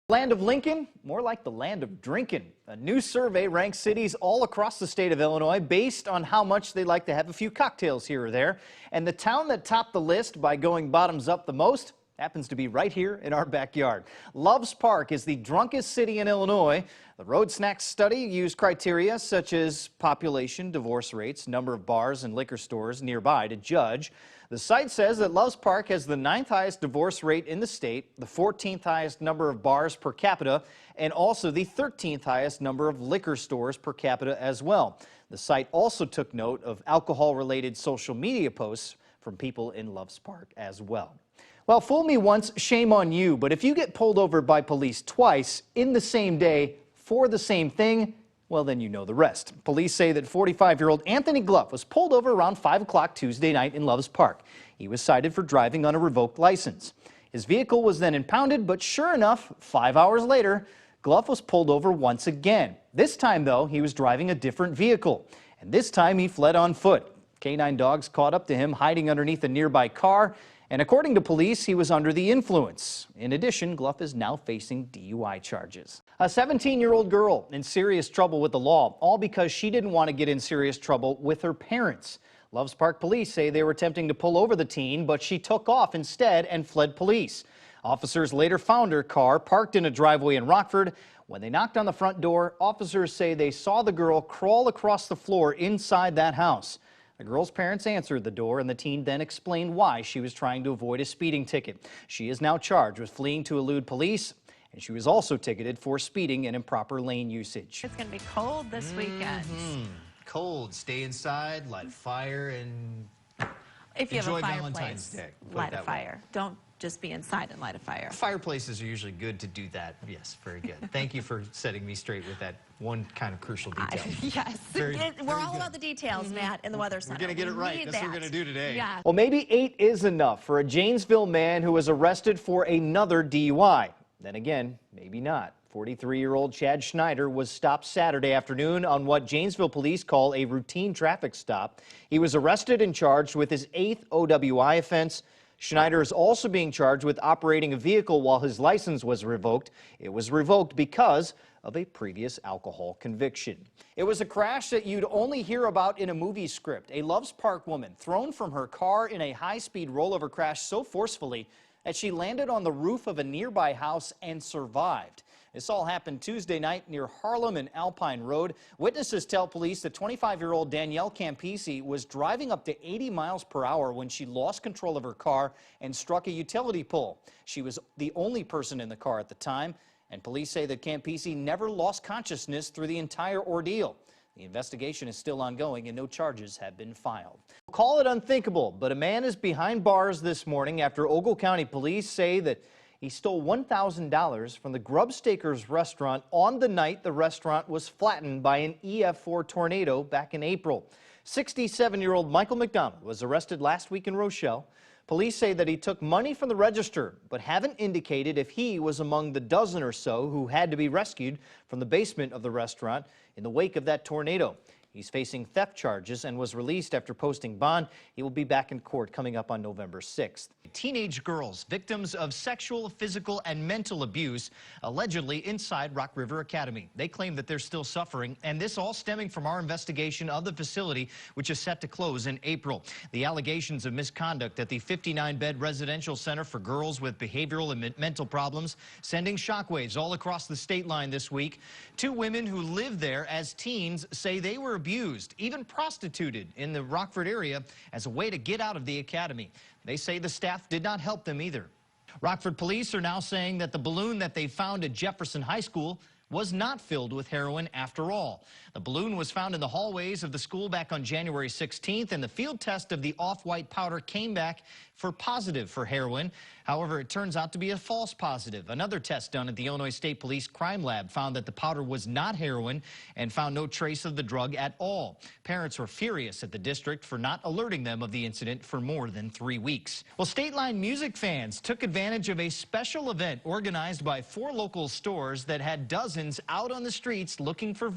Land of Lincoln, more like the land of drinking. A new survey ranks cities all across the state of Illinois based on how much they like to have a few cocktails here or there. And the town that topped the list by going bottoms up the most happens to be right here in our backyard. Loves Park is the drunkest city in Illinois. The Road Snacks study used criteria such as population, divorce rates, number of bars and liquor stores nearby to judge. The site says that Loves Park has the 9th highest divorce rate in the state, the 14th highest number of bars per capita, and also the 13th highest number of liquor stores per capita as well. The site also took note of alcohol-related social media posts from people in Loves Park as well. Well, fool me once, shame on you, but if you get pulled over by police twice in the same day for the same thing, well, then you know the rest. Police say that 45-year-old Anthony Glove was pulled over around 5 o'clock Tuesday night in Loves Park. He was cited for driving on a revoked license. His vehicle was then impounded, but sure enough, 5 hours later, Glove was pulled over once again. This time, though, he was driving a different vehicle, and this time he fled on foot. Canine dogs caught up to him hiding underneath a nearby car, and according to police, he was under the influence. In addition, Glove is now facing DUI charges. A 17-year-old girl in serious trouble with the law, all because she didn't want to get in serious trouble with her parents. Loves Park police say they were attempting to pull over the teen, but she took off instead and fled police. Officers later found her car parked in a driveway in Rockford. When they knocked on the front door, officers say they saw the girl crawl across the floor inside that house. The girl's parents answered the door, and the teen then explained why she was trying to avoid a speeding ticket. She is now charged with fleeing to elude police, and she was also ticketed for speeding and improper lane usage. It's going to be cold this weekend. Cold. Stay inside, light a fire, and If you have a enjoy fireplace, Valentine's Day. light a fire. Don't just be inside and light a fire. Fireplaces are usually good to do that. Yes, very good. Thank you for setting me straight with that one kind of crucial detail. Yes. We're all about the details, Matt, in the Weather Center. We're going to get it right. That's what we're going to do today. Yeah. Well, maybe 8 is enough for a Janesville man who was arrested for another DUI. Then again, maybe not. 43-year-old Chad Schneider was stopped Saturday afternoon on what Janesville police call a routine traffic stop. He was arrested and charged with his 8th OWI offense. Schneider is also being charged with operating a vehicle while his license was revoked. It was revoked because of a previous alcohol conviction. It was a crash that you'd only hear about in a movie script. A Loves Park woman thrown from her car in a high-speed rollover crash so forcefully that she landed on the roof of a nearby house and survived. This all happened Tuesday night near Harlem and Alpine Road. Witnesses tell police that 25-year-old Danielle Campisi was driving up to 80 miles per hour when she lost control of her car and struck a utility pole. She was the only person in the car at the time, and police say that Campisi never lost consciousness through the entire ordeal. The investigation is still ongoing and no charges have been filed. Call it unthinkable, but a man is behind bars this morning after Ogle County police say that he stole $1,000 from the Grubstakers restaurant on the night the restaurant was flattened by an EF4 tornado back in April. 67-year-old Michael McDonald was arrested last week in Rochelle. Police say that he took money from the register, but haven't indicated if he was among the dozen or so who had to be rescued from the basement of the restaurant in the wake of that tornado. He's facing theft charges and was released after posting bond. He will be back in court coming up on November 6th. Teenage girls, victims of sexual, physical, and mental abuse, allegedly inside Rock River Academy. They claim that they're still suffering, and this all stemming from our investigation of the facility, which is set to close in April. The allegations of misconduct at the 59-bed residential center for girls with behavioral and mental problems, sending shockwaves all across the state line this week. 2 women who lived there as teens say they were abused, even prostituted in the Rockford area as a way to get out of the academy. They say the staff did not help them either. Rockford police are now saying that the balloon that they found at Jefferson High School was not filled with heroin after all. The balloon was found in the hallways of the school back on January 16th, and the field test of the off-white powder came back positive for heroin. However, it turns out to be a false positive. Another test done at the Illinois State Police Crime Lab found that the powder was not heroin and found no trace of the drug at all. Parents were furious at the district for not alerting them of the incident for more than 3 weeks. Well, State Line music fans took advantage of a special event organized by 4 local stores that had dozens out on the streets looking for